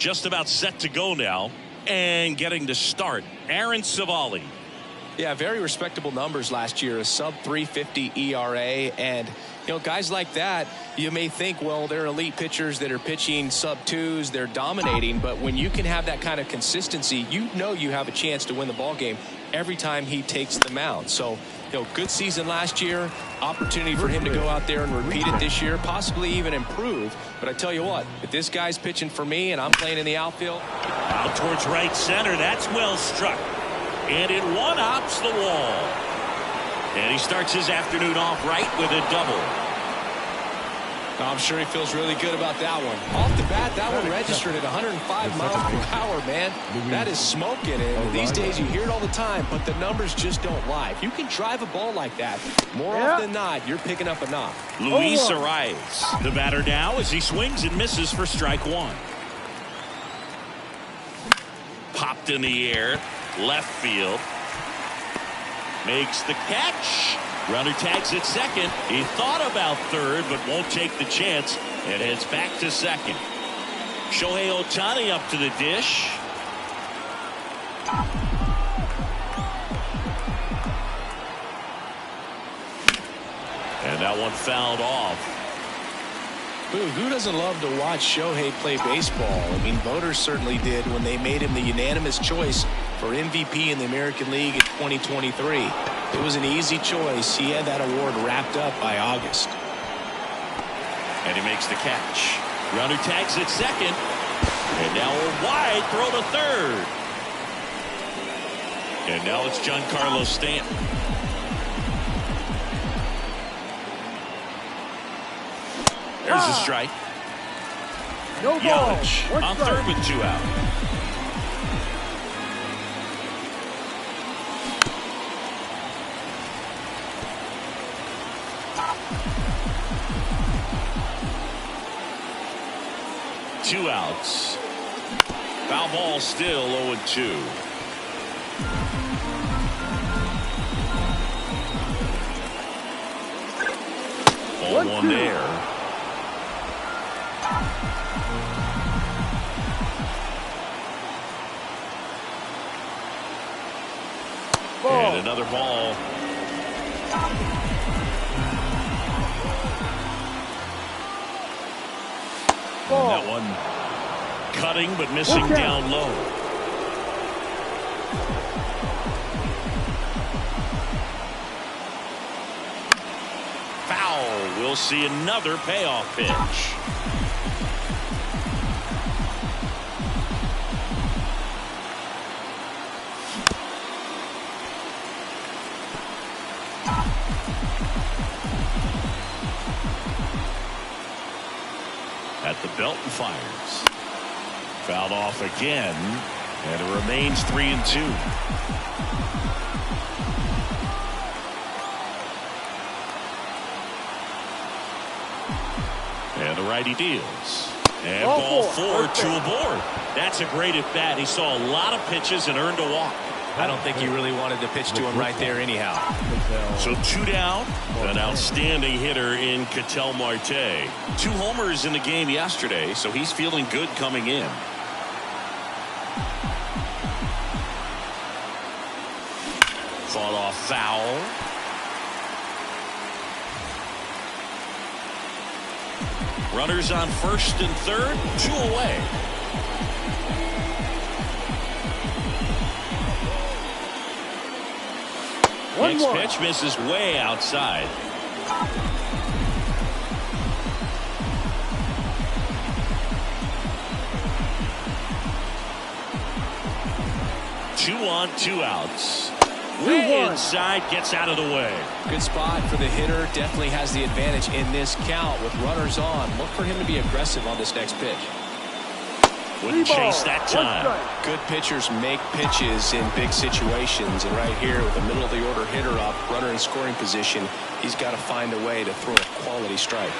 Just about set to go now. And getting to start, Aaron Savali. Yeah, very respectable numbers last year, a sub 350 ERA. And, you know, guys like that, you may think, well, they're elite pitchers that are pitching sub twos, they're dominating. But when you can have that kind of consistency, you know you have a chance to win the ball game every time he takes the mound. So, you know, good season last year, opportunity for him to go out there and repeat it this year, possibly even improve. But I tell you what, if this guy's pitching for me and I'm playing in the outfield. Out towards right center. That's well struck. And it one-hops the wall. And he starts his afternoon off right with a double. I'm sure he feels really good about that one. Off the bat, that one registered at 105 miles per hour, man. That is smoking. And these days you hear it all the time, but the numbers just don't lie. If you can drive a ball like that, more often than not, you're picking up a knock. Luis Arias, the batter now as he swings and misses for strike one. Popped in the air, left field. Makes the catch. Runner tags at second. He thought about third, but won't take the chance and heads back to second. Shohei Ohtani up to the dish. And that one fouled off. Who doesn't love to watch Shohei play baseball? I mean, voters certainly did when they made him the unanimous choice for MVP in the American League in 2023. It was an easy choice. He had that award wrapped up by August. And he makes the catch. Runner tags at second. And now a wide throw to third. And now it's Giancarlo Stanton. There's a strike. No ball. Yelich on third with 2 out. Two outs. Foul ball still 0-2. 0-1 there. And another ball. And that one cutting but missing down low. Foul. We'll see another payoff pitch. At the belt and fires. Fouled off again, and it remains 3-2. And the righty deals. And ball 4, 2 aboard. That's a great at bat. He saw a lot of pitches and earned a walk. I don't think he really wanted to pitch to him right there anyhow. So 2 down. An outstanding hitter in Ketel Marte. 2 homers in the game yesterday, so he's feeling good coming in. Fought off foul. Runners on first and third, 2 away. Next pitch misses way outside. Two on, 2 outs. Way inside, gets out of the way. Good spot for the hitter. Definitely has the advantage in this count with runners on. Look for him to be aggressive on this next pitch. Wouldn't chase that time. Good pitchers make pitches in big situations, and right here with the middle of the order hitter up, runner in scoring position, he's got to find a way to throw a quality strike.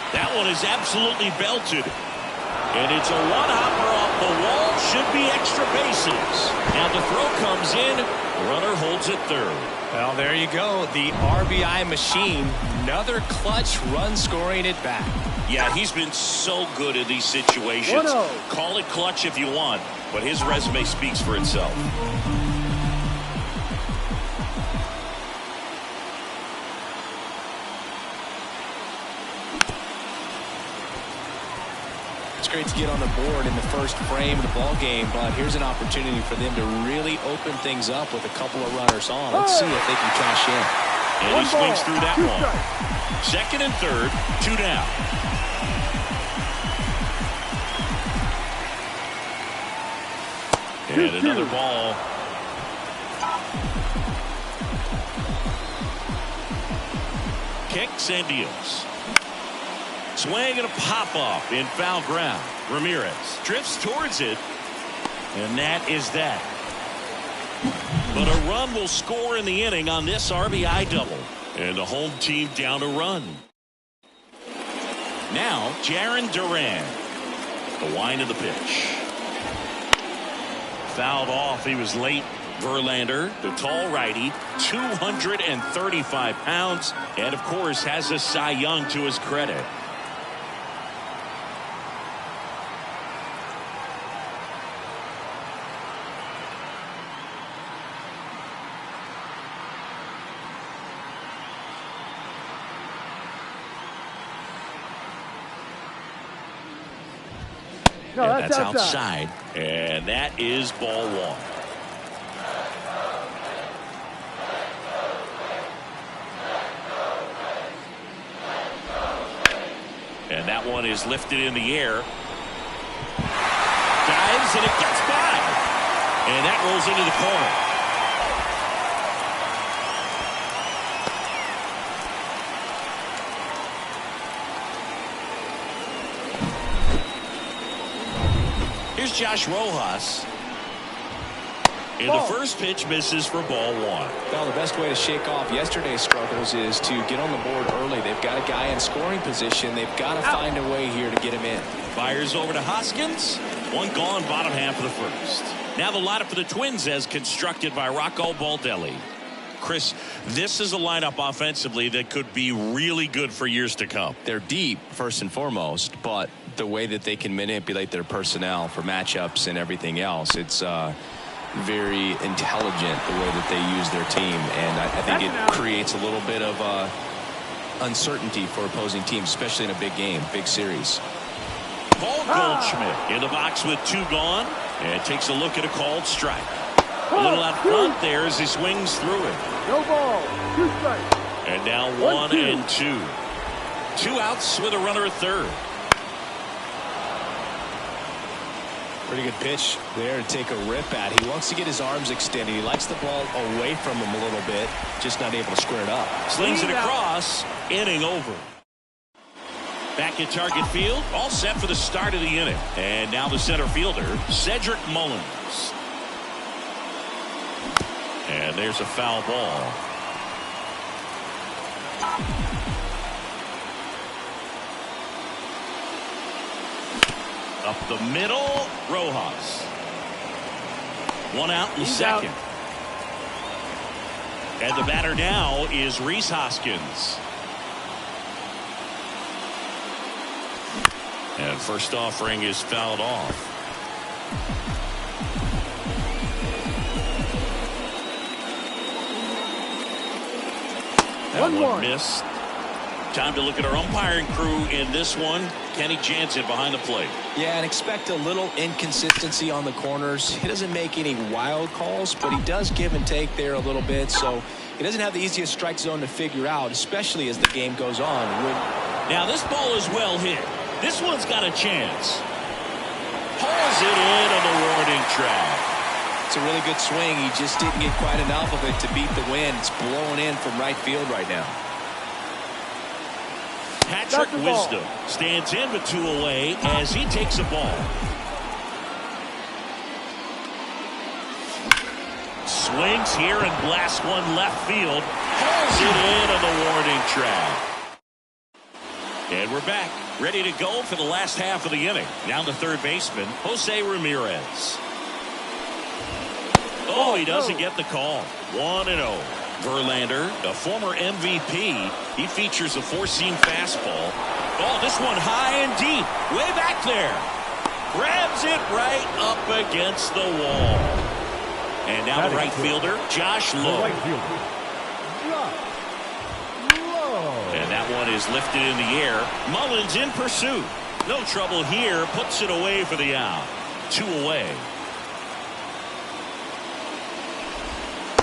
That one is absolutely belted, and it's a one-hopper off The wall should be extra bases. Now the throw comes in. Runner holds at third. Well, there you go. The RBI machine. Another clutch run scoring at bat. Yeah, he's been so good in these situations. 1-0. Call it clutch if you want, but his resume speaks for itself. It's great to get on the board in the first frame of the ball game, but here's an opportunity for them to really open things up with a couple of runners on. Let's see if they can cash in. And he swings through that one. Second and third, 2 down. And another ball. Kicks and deals. Swing and a pop-off in foul ground. Ramirez drifts towards it, and that is that. But a run will score in the inning on this RBI double. And the home team down a run. Now, Jarren Duran. The wind of the pitch. Fouled off. He was late. Verlander, the tall righty, 235 pounds, and of course has a Cy Young to his credit. No, And that's outside. And that is ball one. And that one is lifted in the air. Dives and it gets by. And that rolls into the corner. Here's Josh Rojas. And the first pitch misses for ball one. Well, the best way to shake off yesterday's struggles is to get on the board early. They've got a guy in scoring position. They've got to find a way here to get him in. Fires over to Hoskins. One gone, bottom half of the first. Now the lineup for the Twins as constructed by Rocco Baldelli. Chris, this is a lineup offensively that could be really good for years to come. They're deep, first and foremost, but the way that they can manipulate their personnel for matchups and everything else, it's very intelligent the way that they use their team, and I think it creates a little bit of uncertainty for opposing teams, especially in a big game, big series. Paul Goldschmidt in the box with 2 gone, and takes a look at a called strike. A little out front there as he swings through it. No ball. 2 strikes. And now 1 and 2. 2 outs with a runner at third. Pretty good pitch there to take a rip at. He wants to get his arms extended. He likes the ball away from him a little bit, just not able to square it up. Slings it across, inning over. Back at target field, all set for the start of the inning. And now the center fielder, Cedric Mullins. And there's a foul ball. Up the middle, Rojas. 1 out in the second. And the batter now is Rhys Hoskins. And first offering is fouled off. That one missed. Time to look at our umpiring crew in this one. Kenny Jansen behind the plate. Yeah, and expect a little inconsistency on the corners. He doesn't make any wild calls, but he does give and take there a little bit. So he doesn't have the easiest strike zone to figure out, especially as the game goes on. Now this ball is well hit. This one's got a chance. Pulls it in on the warning track. It's a really good swing. He just didn't get quite enough of it to beat the wind. It's blowing in from right field right now. Patrick Wisdom stands in with 2 away as he takes a ball. Swings here and blasts one left field. Pulls it in on the warning track. And we're back. Ready to go for the last half of the inning. Down to third baseman, Jose Ramirez. Oh, he doesn't get the call. 1-0. Verlander, a former MVP. He features a four-seam fastball. Oh, this one high and deep. Way back there. Grabs it right up against the wall. And now the right fielder, Josh Lowe. And that one is lifted in the air. Mullins in pursuit. No trouble here. Puts it away for the out. 2 away.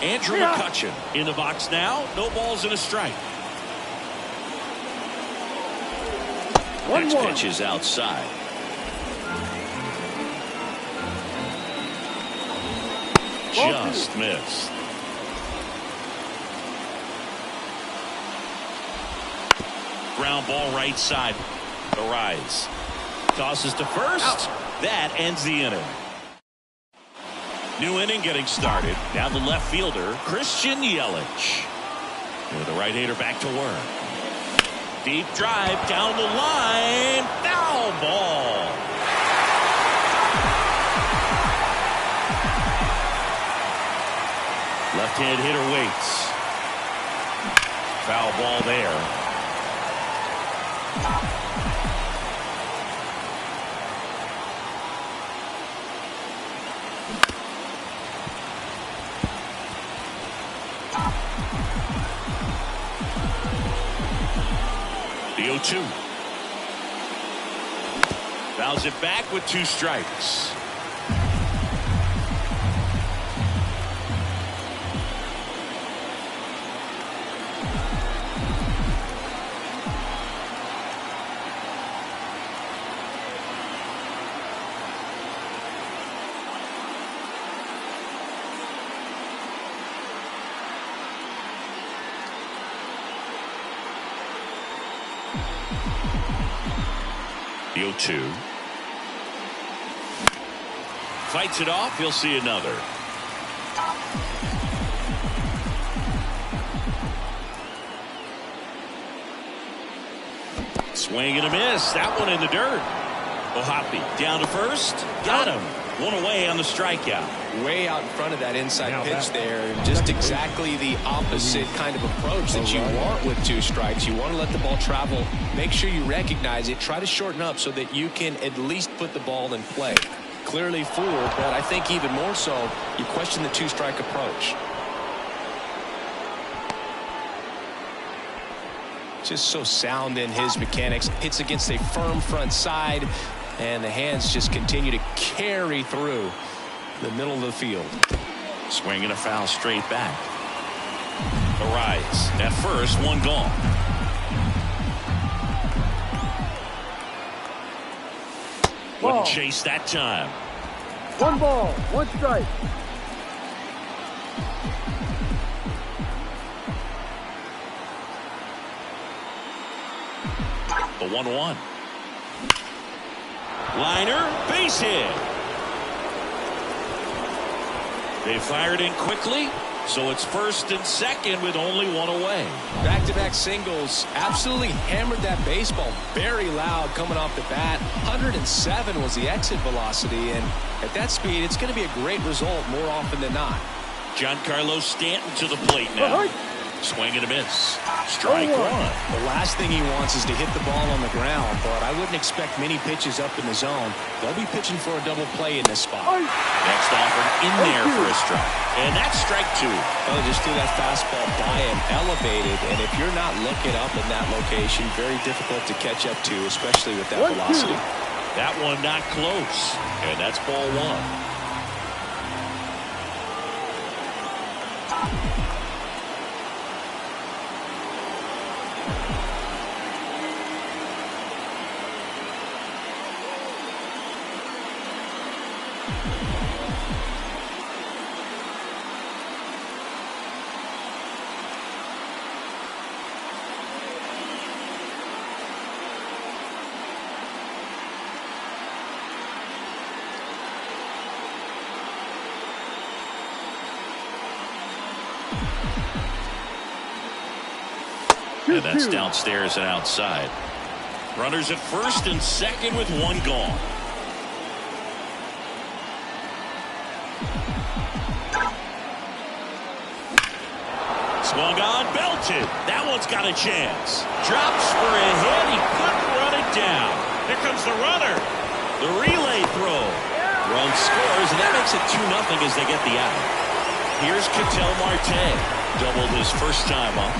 Andrew McCutchen in the box now. No balls and a strike. Next pitch is outside. Just missed. Ground ball right side. Arise. Tosses to first. Out. That ends the inning. New inning getting started. Now the left fielder, Christian Yelich. And the right-hander back to work. Deep drive down the line. Foul ball. Left-hand hitter waits. Foul ball there. The 0-2. Fouls it back with 2 strikes. The 0-2. Fights it off. He'll see another. Swing and a miss. That one in the dirt. Ohapi down to first. Got him. 1 away on the strikeout. Way out in front of that inside pitch there. Just exactly the opposite kind of approach that you want with 2 strikes. You want to let the ball travel. Make sure you recognize it. Try to shorten up so that you can at least put the ball in play. Clearly fooled, but I think even more so, you question the 2-strike approach. Just so sound in his mechanics. Hits against a firm front side, and the hands just continue to carry through the middle of the field. Swing and a foul straight back. Arise at first, 1 gone. Wouldn't chase that time. 1 ball, 1 strike. The 1-1. Liner, base hit. They fired in quickly, so it's first and second with only 1 away. Back-to-back singles. Absolutely hammered that baseball. Very loud coming off the bat. 107 was the exit velocity, and at that speed, it's going to be a great result more often than not. Giancarlo Stanton to the plate now. Swing and a miss. Strike 1. The last thing he wants is to hit the ball on the ground, but I wouldn't expect many pitches up in the zone. They'll be pitching for a double play in this spot. Next offer in there for a strike. And that's strike 2. Oh, just threw that fastball by him, elevated, and if you're not looking up in that location, very difficult to catch up to, especially with that velocity. That one not close, and that's ball 1. And that's downstairs and outside. Runners at first and second with one gone. Swung on, belted. That one's got a chance. Drops for a hit. He couldn't run it down. Here comes the runner. The relay throw. Run scores, and that makes it 2-0 as they get the out. Here's Ketel Marte. Doubled his first time up.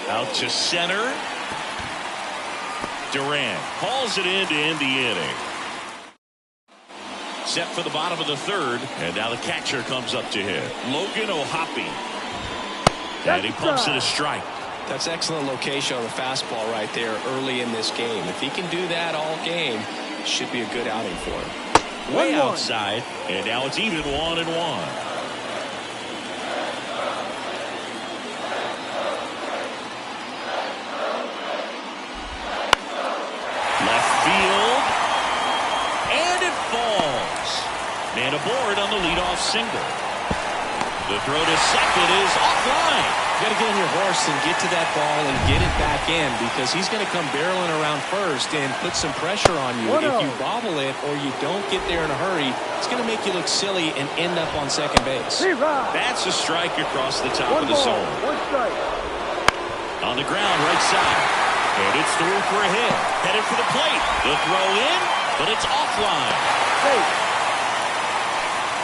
Out to center. Durant hauls it in to end the inning. Set for the bottom of the third, and now the catcher comes up to hit. Logan O'Hoppe. And he pumps it a strike. That's excellent location on the fastball right there early in this game. If he can do that all game, it should be a good outing for him. Way outside, and now it's even 1-1. And aboard on the leadoff single. The throw to second is offline. You got to get on your horse and get to that ball and get it back in, because he's going to come barreling around first and put some pressure on you. If you bobble it or you don't get there in a hurry, it's going to make you look silly and end up on second base. That's a strike across the top of the zone. On the ground, right side. And it's through for a hit. Headed for the plate. The throw in, but it's offline.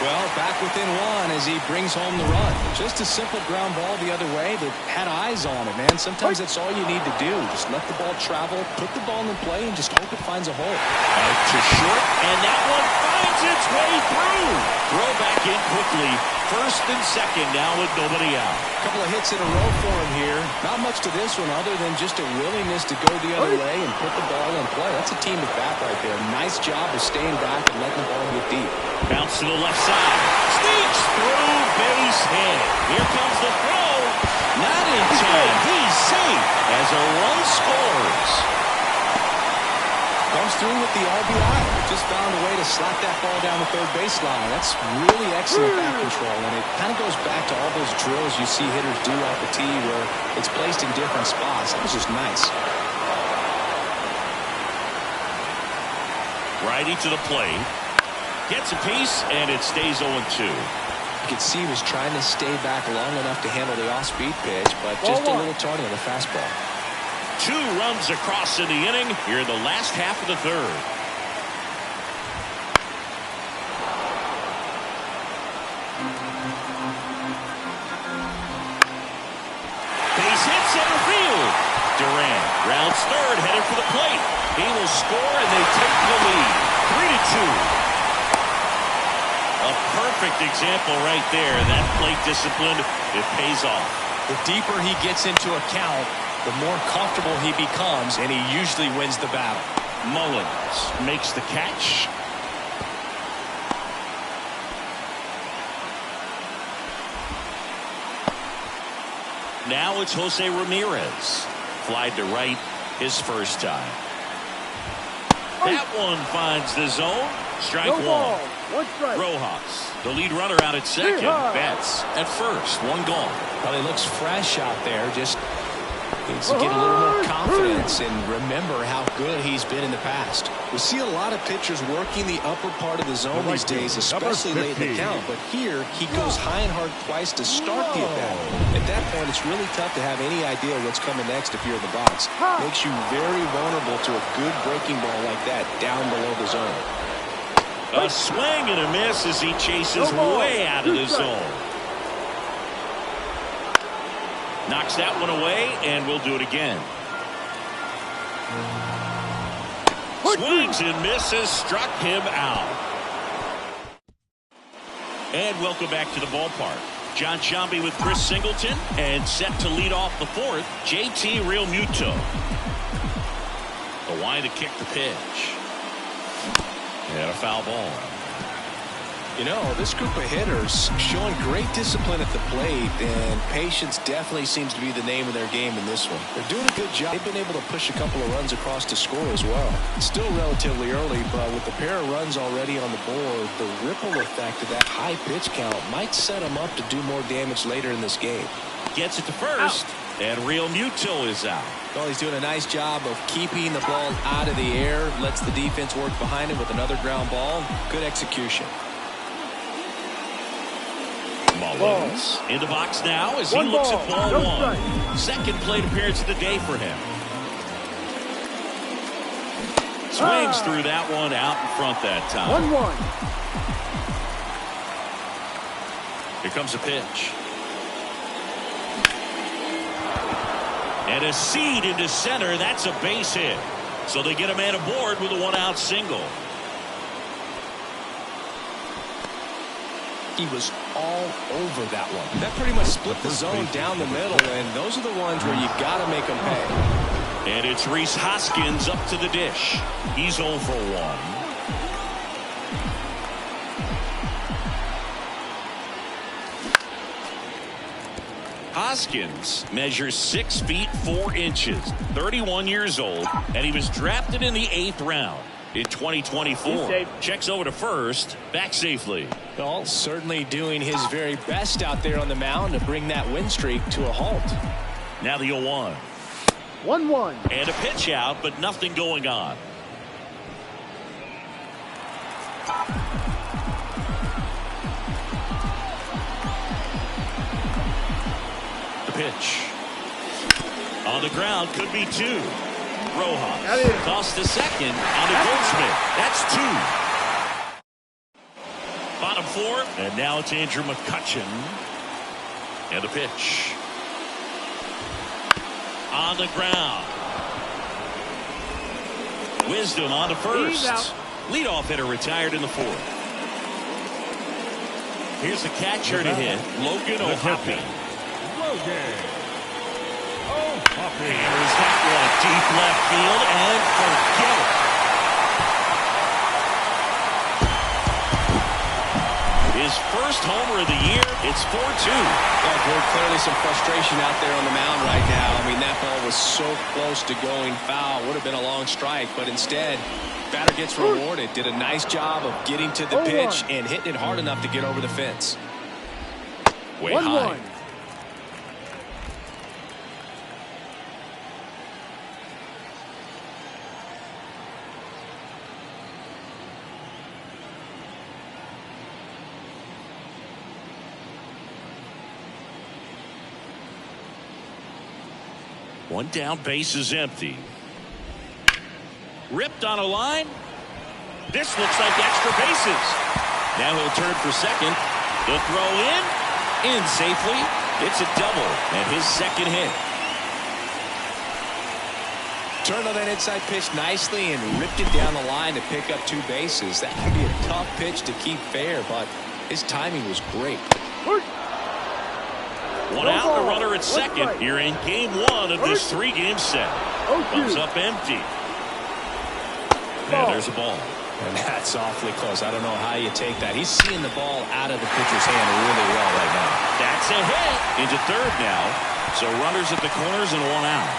Well, back within one as he brings home the run. Just a simple ground ball the other way that had eyes on it, man. Sometimes that's all you need to do. Just let the ball travel, put the ball in play, and just hope it finds a hole. Out to short, and that one finds its way through. Throw back in quickly. First and second now with nobody out. A couple of hits in a row for him here. Not much to this one other than just a willingness to go the other way and put the ball in play. That's a team at bat right there. Nice job of staying back and letting the ball get deep. Bounce to the left side. Sneaks through, base hit. Here comes the throw. Not in time. He's safe as a run scores. Comes through with the RBI. Just found a way to slap that ball down the third baseline. That's really excellent bat control, and it kind of goes back to all those drills you see hitters do off the tee where it's placed in different spots. That was just nice. Righty to the plate. Gets a piece, and it stays 0-2. You could see he was trying to stay back long enough to handle the off-speed pitch, but just a little tardy on the fastball. 2 runs across in the inning here in the last half of the third. Base hit center field. Durant rounds third, headed for the plate. He will score, and they take the lead. 3-2. A perfect example right there. That plate discipline, it pays off. The deeper he gets into a count, the more comfortable he becomes, and he usually wins the battle. Mullins makes the catch. Now it's Jose Ramirez. Flied to right his first time. That one finds the zone. Strike one. Rojas, the lead runner, out at second. Betts at first. One gone. Well, he looks fresh out there. Just needs to get a little more confidence and remember how good he's been in the past. We see a lot of pitchers working the upper part of the zone these days, especially late in the count. But here, he goes high and hard twice to start the at-bat. At that point, it's really tough to have any idea what's coming next if you're in the box. Makes you very vulnerable to a good breaking ball like that down below the zone. A swing and a miss as he chases way out of the zone. Knocks that one away, and we'll do it again. Swings and misses, struck him out. And welcome back to the ballpark. John Sciambi with Chris Singleton, and set to lead off the fourth, JT Realmuto. The line to kick the pitch. And a foul ball. You know, this group of hitters showing great discipline at the plate, and patience definitely seems to be the name of their game in this one. They're doing a good job. They've been able to push a couple of runs across to score as well. It's still relatively early, but with a pair of runs already on the board, the ripple effect of that high pitch count might set them up to do more damage later in this game. Gets it to first, and Real Muto is out. Well, he's doing a nice job of keeping the ball out of the air, lets the defense work behind him with another ground ball. Good execution. Mullins in the box now as he looks at ball one. Second plate appearance of the day for him. Swings through that one out in front that time. 1-1. Here comes a pitch. And a seed into center. That's a base hit. So they get a man aboard with a one-out single. He was all over that one. That pretty much split the zone down the middle, and those are the ones where you got to make them pay. And it's Rhys Hoskins up to the dish. He's 0 for 1. Hoskins measures 6 feet 4 inches, 31 years old, and he was drafted in the 8th round in 2024. Checks over to first, back safely. Well, certainly doing his very best out there on the mound to bring that win streak to a halt. Now the 0-1. 1-1. And a pitch out, but nothing going on. The pitch. On the ground, could be 2. Rojas tossed to second on the Goldschmidt. That's 2. Bottom 4, and now it's Andrew McCutchen. And the pitch. On the ground. Wisdom on to first. Leadoff hitter retired in the 4th. Here's the catcher to hit, Logan O'Hoppe. Hammers that one deep left field and forget it. His first homer of the year. It's 4-2. Well, Gord, clearly some frustration out there on the mound right now. I mean, that ball was so close to going foul. Would have been a long strike, but instead, batter gets rewarded. Did a nice job of getting to the pitch and hitting it hard enough to get over the fence. Way high. 1-1. One down, base is empty. Ripped on a line. This looks like extra bases. Now he'll turn for second. The throw in safely. It's a double and his second hit. Turned on that inside pitch nicely and ripped it down the line to pick up 2 bases. That can be a tough pitch to keep fair, but his timing was great. One out, the runner at second here in game 1 of this 3-game set. Comes up empty. And there's a ball. And that's awfully close. I don't know how you take that. He's seeing the ball out of the pitcher's hand really well right now. That's a hit into third now. So runners at the corners and 1 out.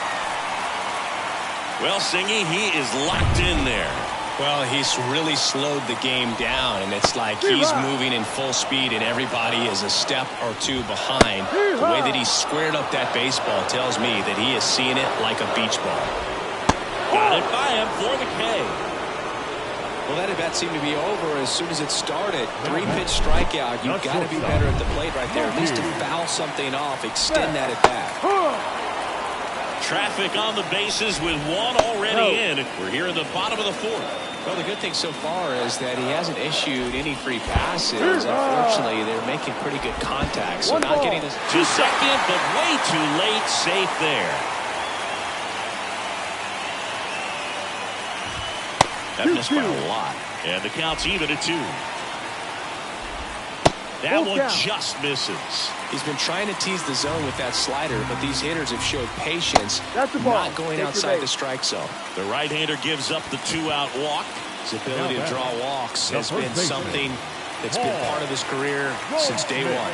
Well, Singy, he is locked in there. Well, he's really slowed the game down, and it's like he's moving in full speed, and everybody is a step or 2 behind. The way that he squared up that baseball tells me that he is seeing it like a beach ball. Got it by him for the K. Well, that at-bat seemed to be over as soon as it started. 3-pitch strikeout. You've got to be better at the plate right there. At least to foul something off, extend that at-bat. Traffic on the bases with 1 already in. We're here in the bottom of the 4th. Well, the good thing so far is that he hasn't issued any free passes. Unfortunately, they're making pretty good contact, so not getting this to second, but way too late. Safe there. That missed by a lot, and the count's even at 2. That one just misses. He's been trying to tease the zone with that slider, but these hitters have showed patience, not going outside the strike zone. The right-hander gives up the 2-out walk. His ability to draw walks has been something that's been part of his career since day one.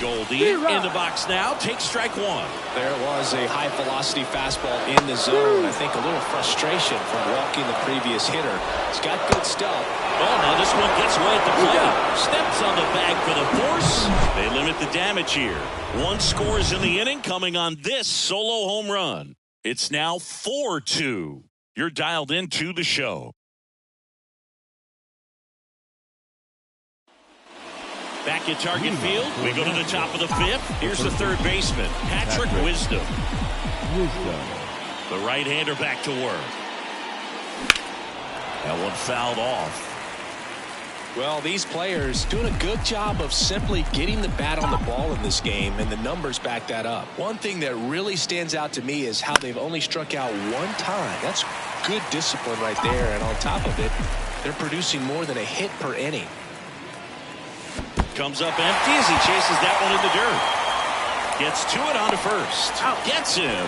Goldie in the box now. Takes strike one. There it was, a high-velocity fastball in the zone. I think a little frustration from walking the previous hitter. He's got good stuff. Oh, now this one gets away at the plate. Steps on the bag for the force. They limit the damage here. One scores in the inning coming on this solo home run. It's now 4-2. You're dialed into the show. Back at target field, we go to the top of the fifth. Here's the third baseman, Patrick Wisdom. The right-hander back to work. That one fouled off. Well, these players doing a good job of simply getting the bat on the ball in this game, and the numbers back that up. One thing that really stands out to me is how they've only struck out one time. That's good discipline right there, and on top of it, they're producing more than a hit per inning. Comes up empty as he chases that one in the dirt. Gets to it on to first. Gets him.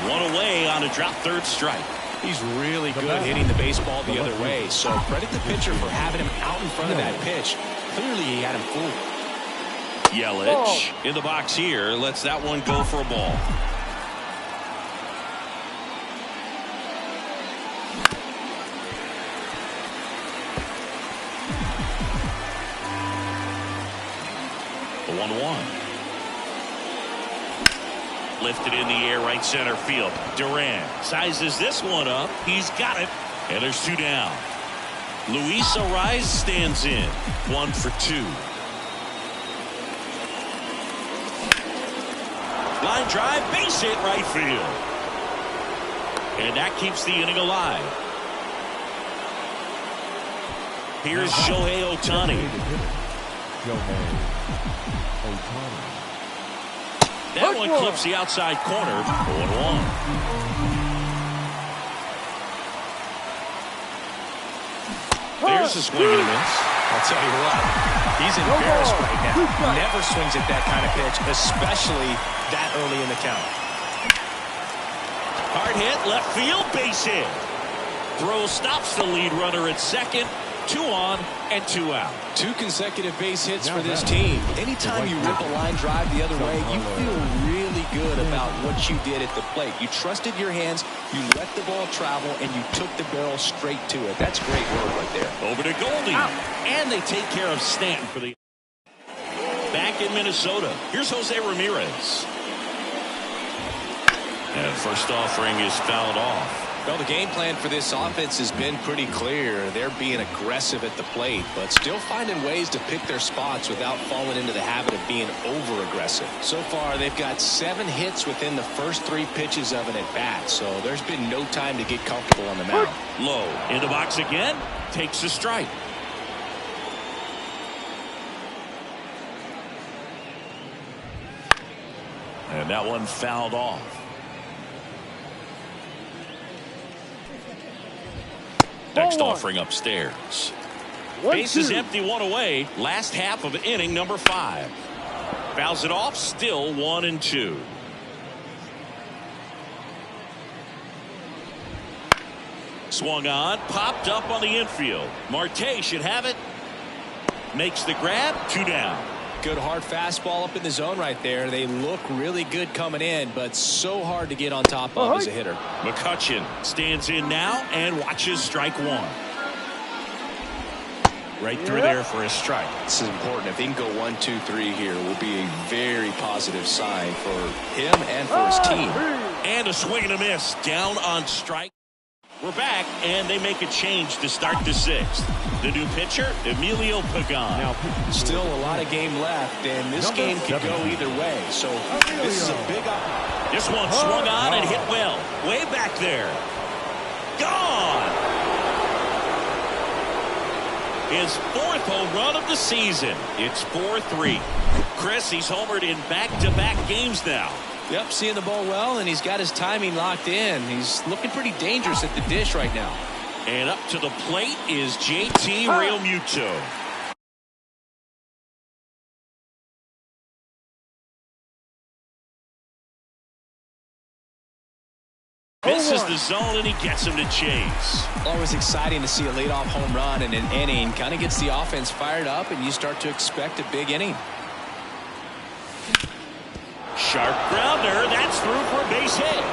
One away on a drop third strike. He's really good hitting the baseball the other way, so credit the pitcher for having him out in front of that pitch. Clearly he had him fooled. Yelich in the box here. Lets that one go for a ball. The 1-1. Lifted in the air, right center field. Duran sizes this one up. He's got it. And there's two down. Luis Ariz stands in. 1 for 2. Line drive, base hit, right field. And that keeps the inning alive. Here's Shohei Ohtani. That one clips the outside corner. 1-1. There's a swing and a miss. I'll tell you what, he's embarrassed right now. Never swings at that kind of pitch, especially that early in the count. Hard hit, left field, base hit. Throw stops the lead runner at second. 2 on and 2 out. 2 consecutive base hits for this team. Anytime you rip a line drive the other way, you feel really good about what you did at the plate. You trusted your hands, you let the ball travel, and you took the barrel straight to it. That's great work right there. Over to Goldie. And they take care of Stanton for the... Back in Minnesota, here's Jose Ramirez. And first offering is fouled off. Well, the game plan for this offense has been pretty clear. They're being aggressive at the plate, but still finding ways to pick their spots without falling into the habit of being over-aggressive. So far, they've got 7 hits within the first 3 pitches of an at-bat, so there's been no time to get comfortable on the mound. Low in the box again, takes a strike. And that one fouled off. Next offering upstairs. Base is empty, 1 away. Last half of inning number 5. Fouls it off, still 1-2. Swung on, popped up on the infield. Marte should have it. Makes the grab, 2 down. Good hard fastball up in the zone right there. They look really good coming in, but so hard to get on top of as a hitter. McCutchen stands in now and watches strike 1. Right through there for a strike. This is important. If he can go 1, 2, 3 here, will be a very positive sign for him and for his team. And a swing and a miss. Down on strike. We're back, and they make a change to start the 6th. The new pitcher, Emilio Pagan. Still a lot of game left, and this game could go either way. So this is a big opportunity. This one swung on and hit well. Way back there. Gone! His 4th home run of the season. It's 4-3. Chris, he's homered in back-to-back games now. Yep, seeing the ball well, and he's got his timing locked in. He's looking pretty dangerous at the dish right now. And up to the plate is JT Realmuto. Misses the zone, and he gets him to chase. Always exciting to see a leadoff home run in an inning. Kind of gets the offense fired up, and you start to expect a big inning. Sharp grounder. That's through for a base hit.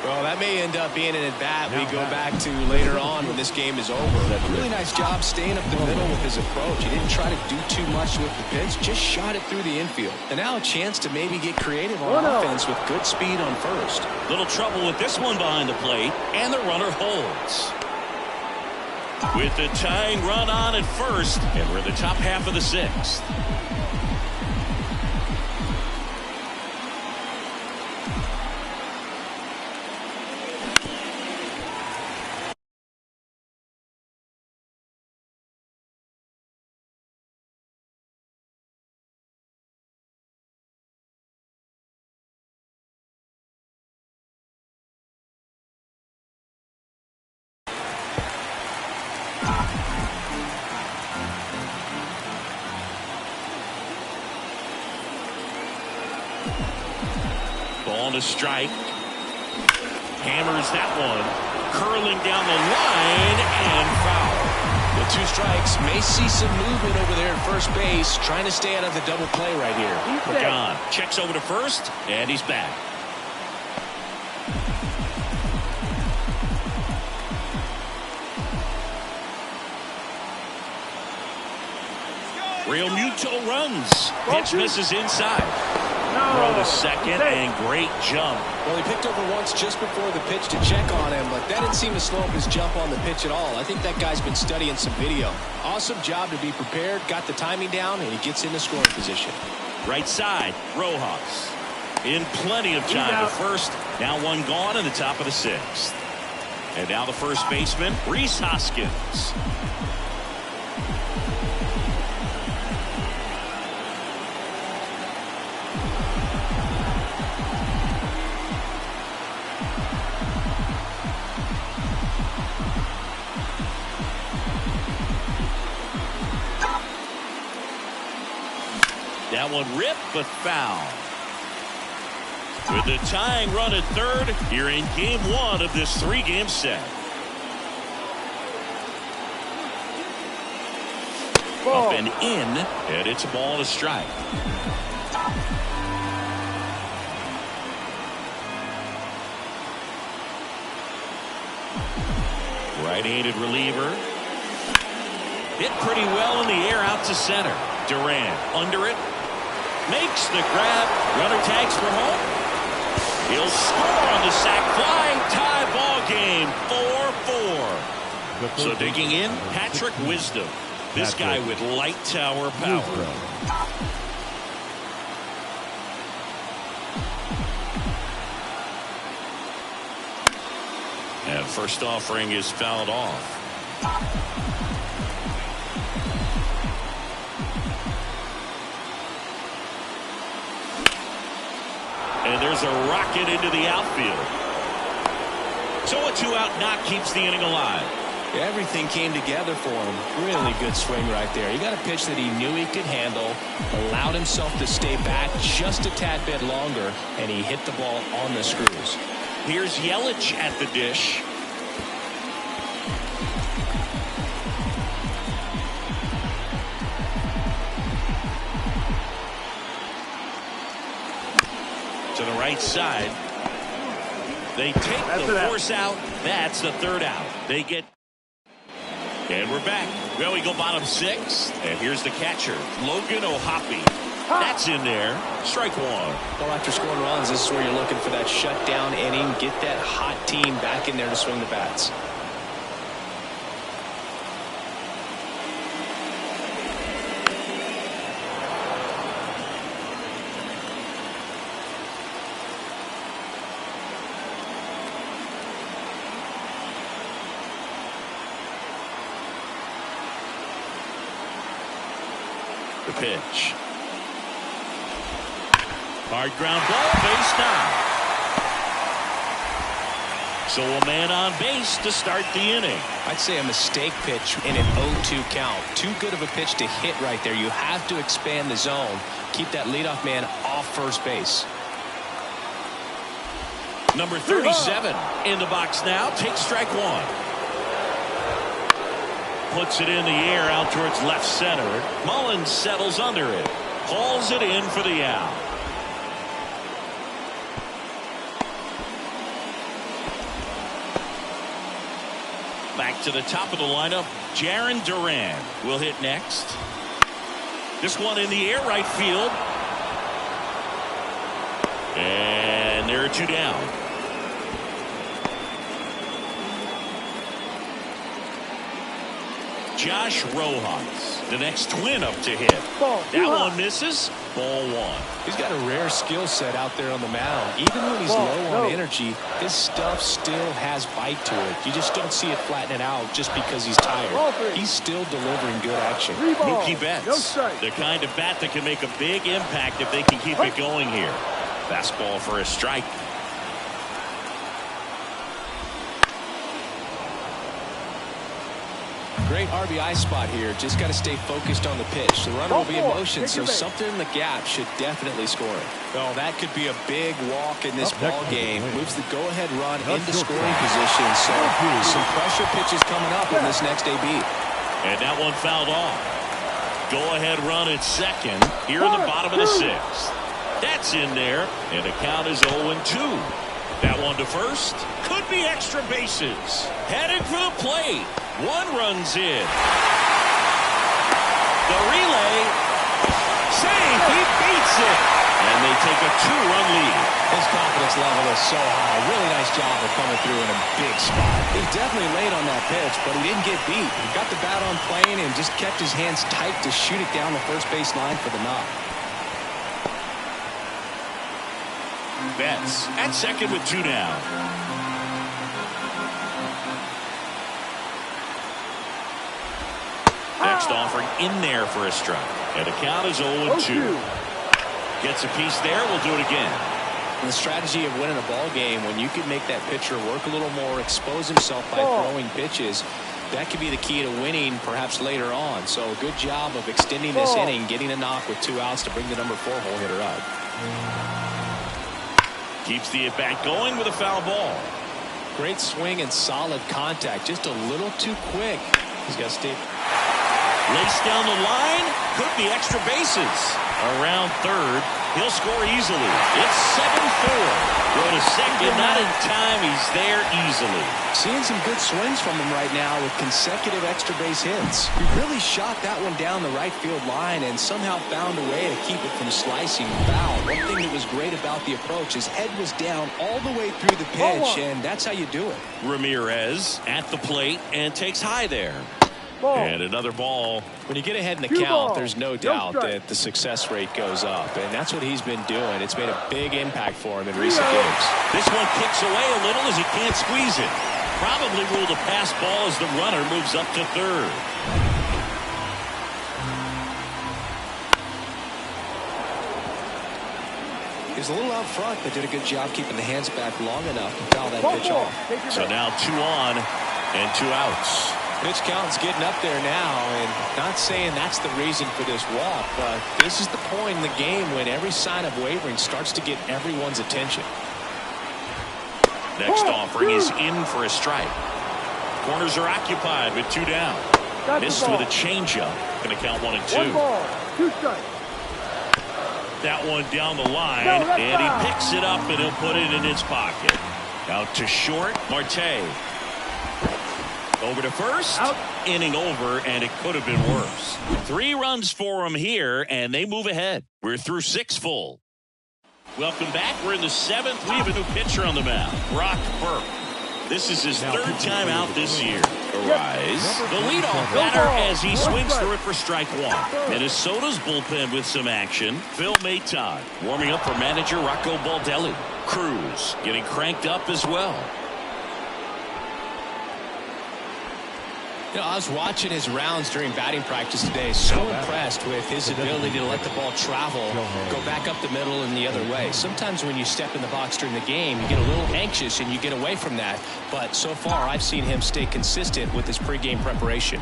Well, that may end up being an at-bat we go back to later on when this game is over. Really nice job staying up the middle with his approach. He didn't try to do too much with the pitch, just shot it through the infield. And now a chance to maybe get creative on offense with good speed on first. Little trouble with this one behind the plate, and the runner holds. With the tying run on at first, and we're in the top half of the sixth. Ball to strike. Hammers that one. Curling down the line and foul. With 2 strikes, may see some movement over there at first base, trying to stay out of the double play right here. McGon checks over to first, and he's back. Real Muto runs. Pitch misses inside. Throw to second, and great jump. Well, he picked over once just before the pitch to check on him, but that didn't seem to slow up his jump on the pitch at all. I think that guy's been studying some video. Awesome job to be prepared, got the timing down, and he gets into scoring position. Right side, Rojas. In plenty of time to first. Now one gone in the top of the sixth. And now the first baseman, Rhys Hoskins. That one ripped, but foul. With the tying run at third, here in game 1 of this 3-game set. Up and in, and it's a ball to strike. Right-handed reliever. Hit pretty well in the air out to center. Durant under it. Makes the grab. Runner tags for home. He'll score on the sac fly. Tie ball game 4-4. So digging in, Patrick Wisdom. This guy with light tower power. And first offering is fouled off. And there's a rocket into the outfield. So a 2-out knock keeps the inning alive. Everything came together for him. Really good swing right there. He got a pitch that he knew he could handle, allowed himself to stay back just a tad bit longer, and he hit the ball on the screws. Here's Yelich at the dish. To the right side. They take the force out. That's the 3rd out. They get. And we're back. Well, we go bottom 6. And here's the catcher, Logan O'Hoppe. That's in there. Strike 1. Well, after scoring runs, this is where you're looking for that shutdown inning. Get that hot team back in there to swing the bats. The pitch. Hard ground ball, base So a man on base to start the inning. I'd say a mistake pitch in an 0-2 count. Too good of a pitch to hit right there. You have to expand the zone. Keep that leadoff man off first base. Number 37 in the box now. Takes strike one. Puts it in the air out towards left center. Mullins settles under it. Hauls it in for the out. Back to the top of the lineup. Jarren Duran will hit next. This one in the air right field. And there are two down. Josh Rojas, the next twin up to hit. That one misses. Ball one. He's got a rare skill set out there on the mound. Even when he's low on energy, his stuff still has bite to it. You just don't see it flatten it out just because he's tired. He's still delivering good action. Mookie Betts, the kind of bat that can make a big impact if they can keep it going here. Fastball for a strike. Great RBI spot here. Just got to stay focused on the pitch. The runner will be in motion, so something in the gap should definitely score it. Well, that could be a big walk in this ball game. Moves the go-ahead run into scoring position. So some pressure pitches coming up in this next AB. And that one fouled off. Go-ahead run at second here in the bottom of the sixth. That's in there, and the count is 0-2. That one to first. Could be extra bases. Headed for the plate. One runs in. The relay. Safe. He beats it. And they take a 2-run lead. His confidence level is so high. Really nice job of coming through in a big spot. He was definitely late on that pitch, but he didn't get beat. He got the bat on plane and just kept his hands tight to shoot it down the first base line for the knock. Betts at second with two down. Next offering in there for a strike. And the count is 0-2. Gets a piece there. We'll do it again. And the strategy of winning a ball game, when you can make that pitcher work a little more, expose himself by throwing pitches, that could be the key to winning perhaps later on. So good job of extending this inning, getting a knock with 2 outs to bring the number 4 hole hitter up. Keeps the at-bat going with a foul ball. Great swing and solid contact. Just a little too quick. He's got to stay. Lace down the line. Could be extra bases. Around third. He'll score easily. It's 7-4. Go to second. Not in time. He's there easily. Seeing some good swings from him right now with consecutive extra base hits. He really shot that one down the right field line and somehow found a way to keep it from slicing foul. One thing that was great about the approach, his head was down all the way through the pitch, and that's how you do it. Ramirez at the plate and takes high there. And another ball. When you get ahead in the count, there's no doubt that the success rate goes up, and that's what he's been doing. It's made a big impact for him in recent games. This one kicks away a little as he can't squeeze it. Probably ruled a pass ball as the runner moves up to third. He was a little out front, but did a good job keeping the hands back long enough to foul that pitch off. So now 2 on and 2 outs. Pitch count's getting up there now, and not saying that's the reason for this walk, but this is the point in the game when every sign of wavering starts to get everyone's attention. Next offering is in for a strike. Corners are occupied with 2 down. Missed with a changeup. Going to count 1 and 2. 1 ball, 2 strikes. That one down the line, and he picks it up and he'll put it in his pocket. Out to short, Marte. Over to first. Out. Inning over, and it could have been worse. 3 runs for him here, and they move ahead. We're through 6 full. Welcome back. We're in the 7th. We have a new pitcher on the mound, Brock Burke. This is his 3rd time out this year. Arise. The leadoff batter as he swings through it for strike 1. Minnesota's bullpen with some action. Phil Maton warming up for manager Rocco Baldelli. Cruz getting cranked up as well. You know, I was watching his rounds during batting practice today. So impressed with his ability to let the ball travel, go back up the middle and the other way. Sometimes when you step in the box during the game, you get a little anxious and you get away from that. But so far, I've seen him stay consistent with his pregame preparation.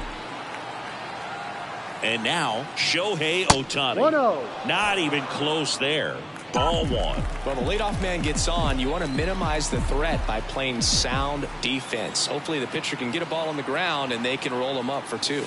And now, Shohei Ohtani. 1-0. Not even close there. Ball one. Well, the leadoff man gets on. You want to minimize the threat by playing sound defense. Hopefully the pitcher can get a ball on the ground and they can roll him up for 2.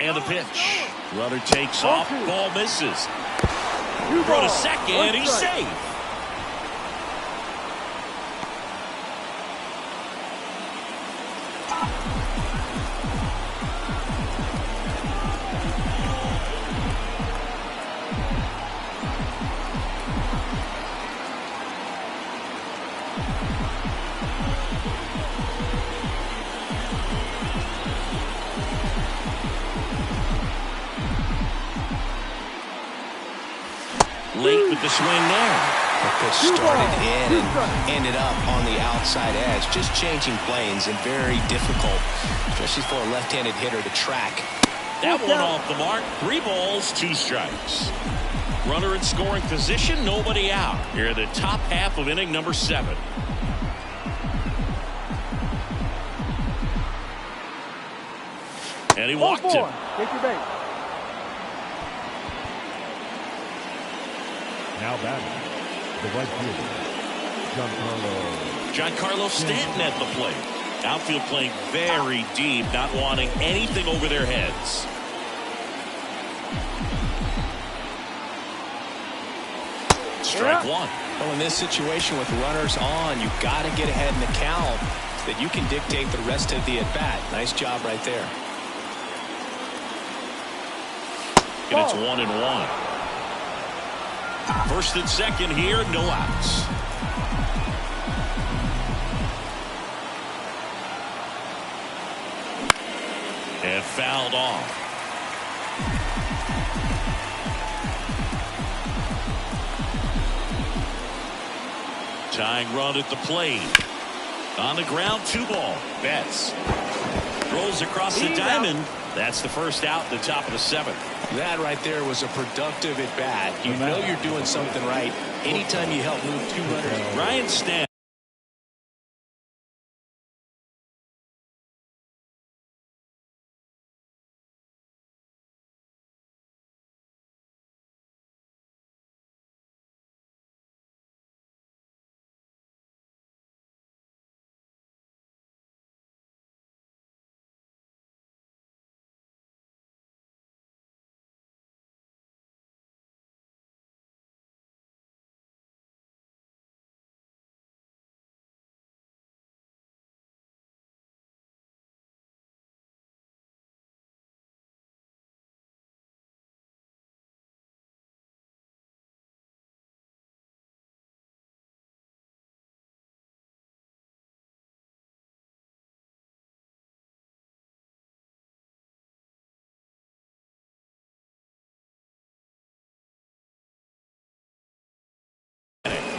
And the pitch. Runner takes off. Ball misses. Throw to balls, second. one He's strike. safe. Late with the swing there. The pitch started in and ended up on the outside edge. Just changing planes and very difficult, especially for a left-handed hitter to track. That one off the mark. 3 balls, 2 strikes. Runner in scoring position, nobody out. Here in the top half of inning number 7. And he walked him. Take your base. Now batting, the right fielder, Giancarlo Stanton at the plate. Outfield playing very deep, not wanting anything over their heads. Strike one. Well, in this situation with runners on, you've got to get ahead in the count so that you can dictate the rest of the at-bat. Nice job right there. And it's 1-1. First and second here, no outs. And fouled off. Tying run at the plate. On the ground, 2 ball. Betts rolls across the diamond. That's the first out at the top of the 7th. That right there was a productive at-bat. You know you're doing something right anytime you help move 2 runners. Ryan Stan.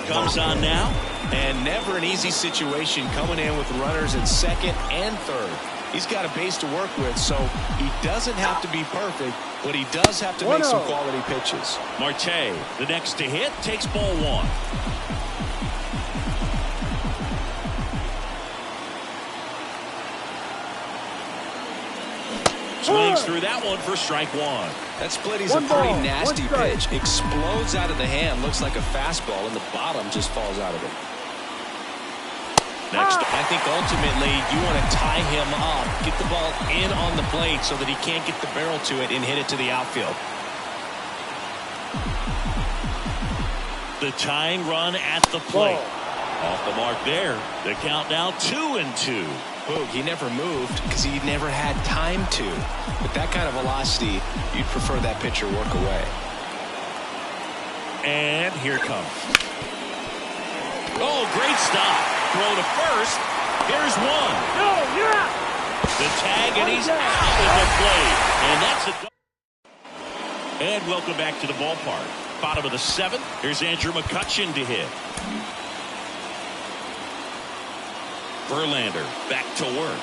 Comes on now. And never an easy situation coming in with runners at second and third. He's got a base to work with, so he doesn't have to be perfect, but he does have to make some quality pitches. Marte, the next to hit, takes ball 1. Swings through that one for strike 1. That split is a pretty nasty pitch. Explodes out of the hand. Looks like a fastball, and the bottom just falls out of it. Next, I think ultimately you want to tie him up, get the ball in on the plate so that he can't get the barrel to it and hit it to the outfield. the tying run at the plate. Off the mark there. The count now 2-2. Boog, he never moved because he never had time to. With that kind of velocity, you'd prefer that pitcher work away. And here it comes. Oh, great stop. Throw to first. Here's one. No, you're out. The tag, and he's out of the plate. And that's a... And welcome back to the ballpark. Bottom of the seventh. Here's Andrew McCutchen to hit. Verlander back to work.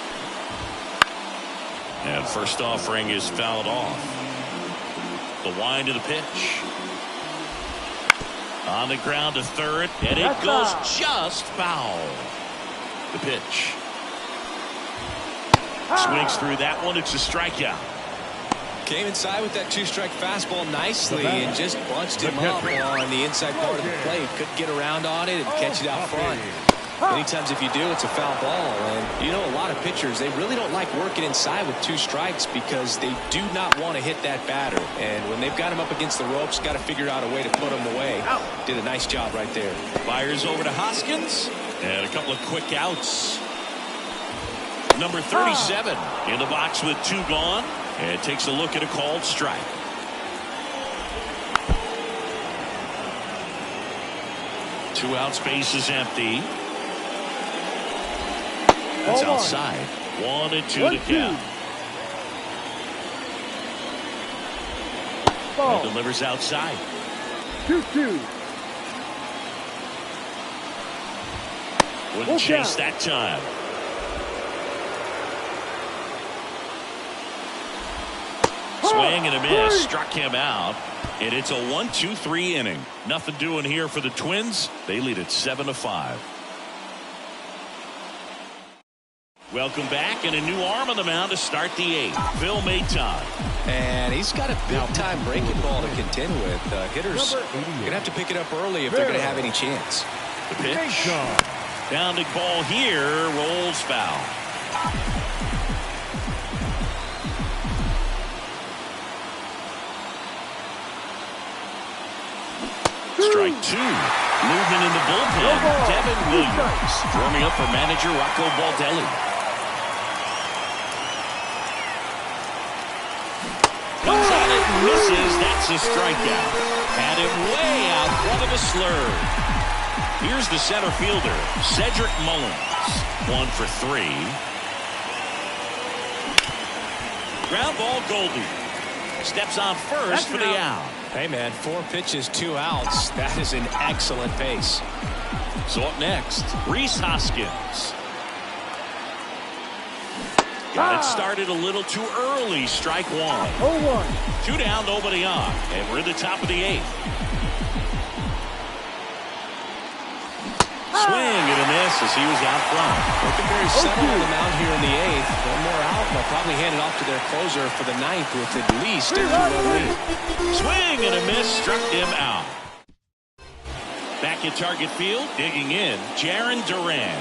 And first offering is fouled off. The wind of the pitch. On the ground to third, and it goes just foul. The pitch. Swings through that one. It's a strikeout. Came inside with that two-strike fastball nicely and just bunched him up on the inside part of the plate. Couldn't get around on it and catch it out front. Many times if you do, it's a foul ball. And you know, a lot of pitchers, they really don't like working inside with two strikes because they do not want to hit that batter. And when they've got him up against the ropes, got to figure out a way to put him away. Did a nice job right there. Fires over to Hoskins. And a couple of quick outs. Number 37 in the box with two gone. And takes a look at a called strike. Two outs, base is empty. That's outside. 1-2 to count. And delivers outside. 2-2. Wouldn't chase that time. Swing and a miss. Struck him out. And it's a 1-2-3 inning. Nothing doing here for the Twins. They lead it 7-5. Welcome back, and a new arm on the mound to start the eighth. Phil Maton. And he's got a big-time breaking ball to contend with. Hitters are going to have to pick it up early if they're going to have any chance. The pitch. Bounding ball here. Rolls foul. Strike two. Movement in the bullpen. Devin Williams warming up for manager Rocco Baldelli. Comes on it and misses. That's a strikeout. Had him way out front of the slurve. Here's the center fielder, Cedric Mullins. 1 for 3. Ground ball, Goldie. Steps on first for the out. Hey, man, 4 pitches, 2 outs. That is an excellent pace. So up next, Rhys Hoskins. Got it started a little too early. Strike one. 0-1. 2 down, nobody on. And we're at the top of the 8th. Swing and a miss as he was out front. Looking very settled on the mound here in the 8th. One more out. They'll probably hand it off to their closer for the 9th with at least a 2-run lead. Swing and a miss. Struck him out. Back at target field, digging in, Jarren Duran.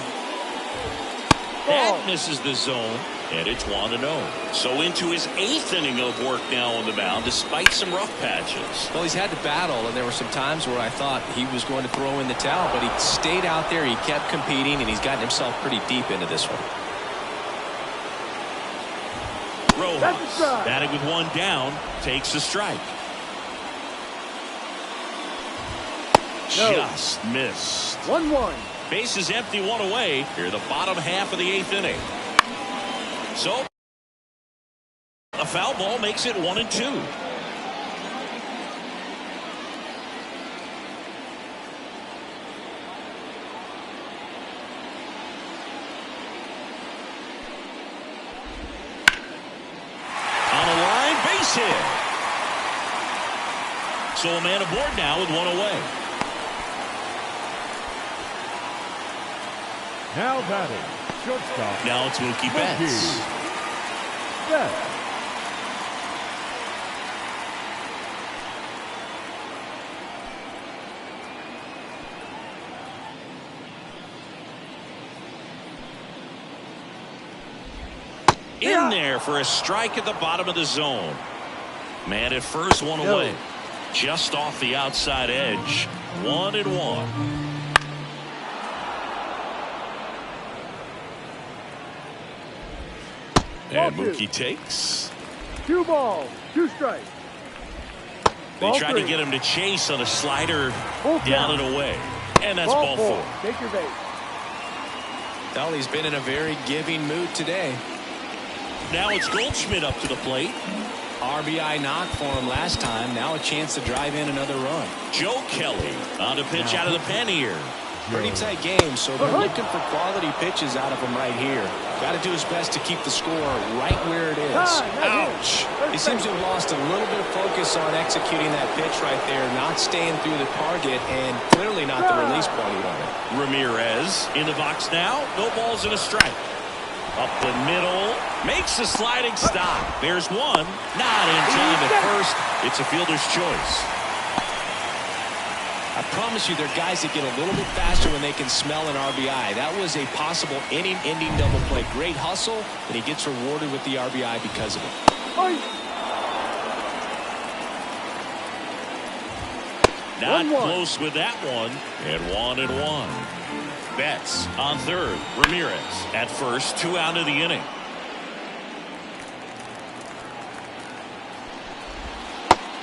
That misses the zone, and it's 1-0. So into his 8th inning of work now on the mound, despite some rough patches. Well, he's had to battle, and there were some times where I thought he was going to throw in the towel, but he stayed out there, he kept competing, and he's gotten himself pretty deep into this one. Rojas, batting with 1 down, takes a strike. Just missed. 1-1. Base is empty, 1 away. Here, the bottom half of the 8th inning. So, a foul ball makes it 1-2. On a line, base hit. So a man aboard now with 1 away. Now batting, shortstop. Now it's Mookie Betts. Betts. In there for a strike at the bottom of the zone. Man at first, 1 away. Just off the outside edge. 1-1. And Ball two. Mookie takes. 2 balls, 2 strikes. They Ball tried three. to get him to chase on a slider Full down count. and away. And that's ball 4. Take your base. Well, he's been in a very giving mood today. Now it's Goldschmidt up to the plate. RBI knock for him last time. Now a chance to drive in another run. Joe Kelly on to pitch out of the pen here. Pretty tight game, so they're looking for quality pitches out of him right here. Got to do his best to keep the score right where it is. Ouch. He seems to have lost a little bit of focus on executing that pitch right there, not staying through the target, and clearly not the release point on it. Ramirez in the box now. No balls and a strike. Up the middle. Makes a sliding stop. There's one. Not in time at first. It's a fielder's choice. I promise you, there are guys that get a little bit faster when they can smell an RBI. That was a possible inning-ending double play. Great hustle, and he gets rewarded with the RBI because of it. Not 1-1. close with that one. And 1-1. Betts on third. Ramirez at first. 2 out of the inning.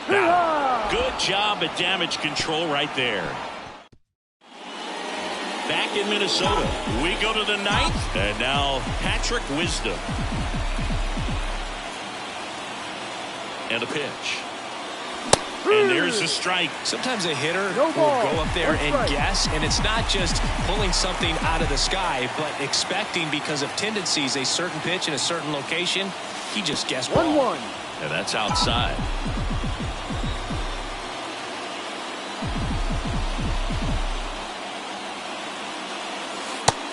Now, good job at damage control right there. Back in Minnesota, we go to the 9th, and now Patrick Wisdom. And a pitch. And there's a strike. Sometimes a hitter No will ball. go up there One and strike. guess, and it's not just pulling something out of the sky, but expecting because of tendencies a certain pitch in a certain location. He just guessed wrong. 1-1. And that's outside.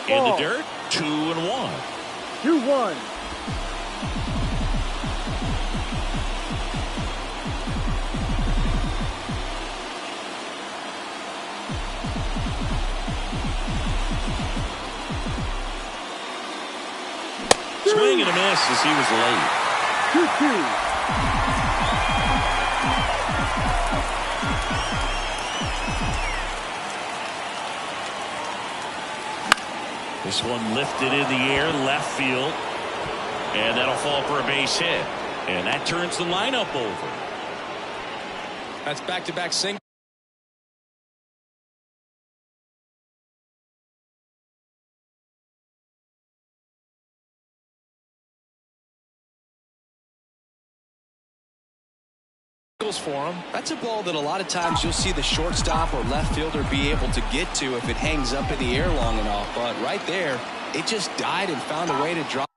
In the dirt, 2-1. 2-1. Swing and a miss as he was late. 2-2. This one lifted in the air, left field. And that'll fall for a base hit. And that turns the lineup over. That's back-to-back singles. For him. That's a ball that a lot of times you'll see the shortstop or left fielder be able to get to if it hangs up in the air long enough. But right there, it just died and found a way to drop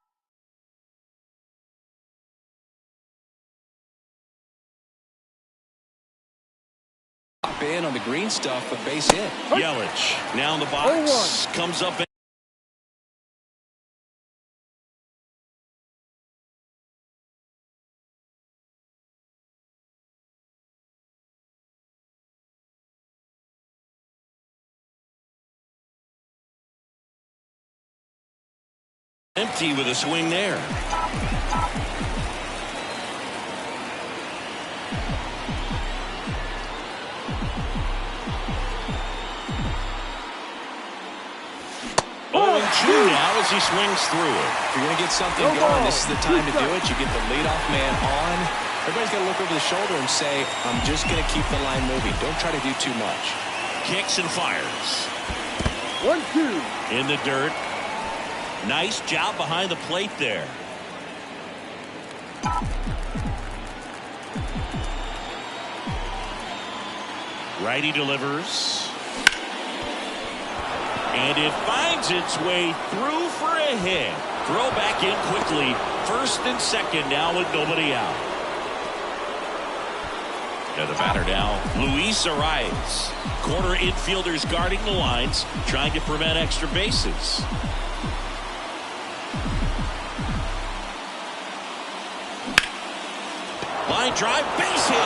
in on the green stuff with base hit. Yelich now in the box. Comes up. Empty with a swing there. Oh, and 2 now as he swings through it. If you're going to get something going, this is the time to do it. You get the leadoff man on. Everybody's got to look over the shoulder and say, I'm just going to keep the line moving. Don't try to do too much. Kicks and fires. 1-2. In the dirt. Nice job behind the plate there. Righty delivers. And it finds its way through for a hit. Throw back in quickly. First and second now with nobody out. And the batter now, Luis Arias. Corner infielders guarding the lines, trying to prevent extra bases. Line drive, base hit.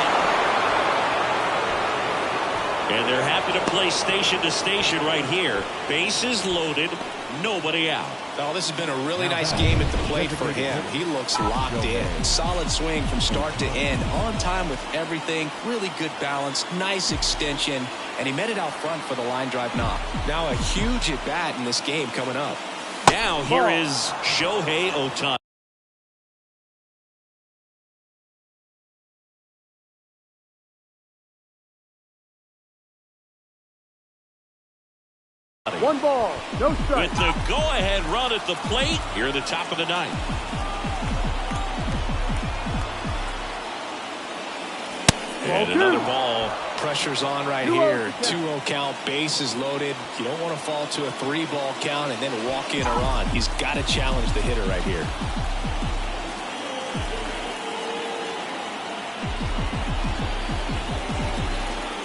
And they're happy to play station to station right here. Bases loaded, nobody out. Oh, this has been a really nice game at the plate for him. He looks locked in. Solid swing from start to end. On time with everything. Really good balance. Nice extension. And he met it out front for the line drive knock. Now a huge at bat in this game coming up. Now here is Shohei Ohtani. 1 ball, no strike. With the go-ahead run at the plate here at the top of the ninth. And another ball. Pressure's on right here. 2-0 count, bases loaded. You don't want to fall to a 3-ball count and then walk in or on. He's got to challenge the hitter right here.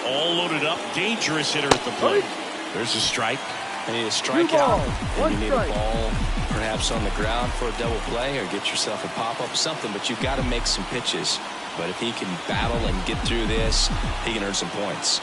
All loaded up, dangerous hitter at the plate. There's a strike. You need a strikeout, and you need strike. a ball perhaps on the ground for a double play or get yourself a pop-up, something, but you've got to make some pitches. But if he can battle and get through this, he can earn some points.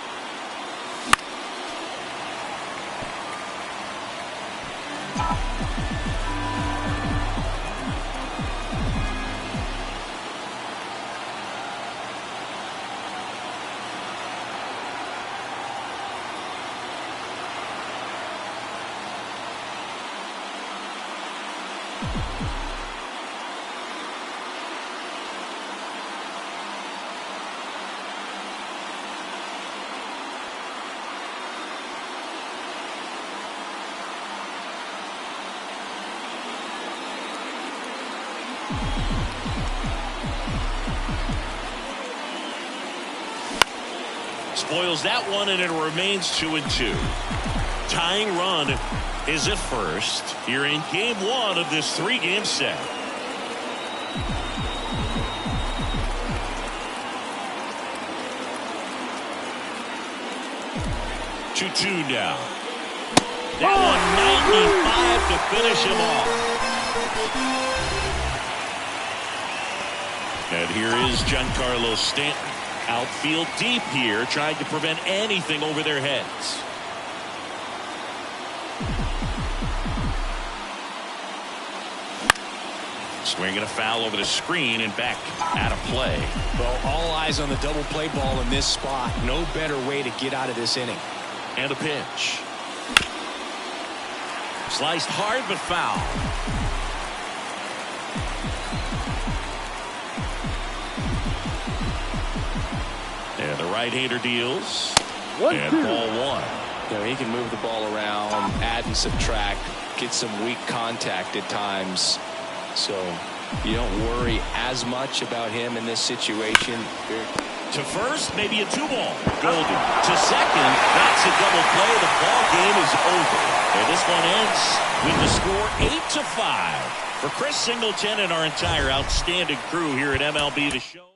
Spoils that one, and it remains 2-2. Tying run is at first here in game 1 of this 3-game set. Two now. That one 95 to finish him off. And here is Giancarlo Stanton. Outfield deep here, trying to prevent anything over their heads. Swinging a foul over the screen and back out of play. Well, all eyes on the double play ball in this spot. No better way to get out of this inning. And a pitch. Sliced hard but foul. And the right-hander deals. 1-2. And ball 1. You know, he can move the ball around, add and subtract, get some weak contact at times. So you don't worry as much about him in this situation. To first, maybe a 2-ball. Golden to second. That's a double play. The ball game is over. And this one ends with the score 8-5. For Chris Singleton and our entire outstanding crew here at MLB The Show.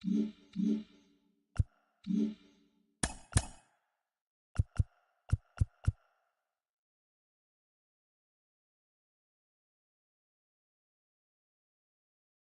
Mm-hmm.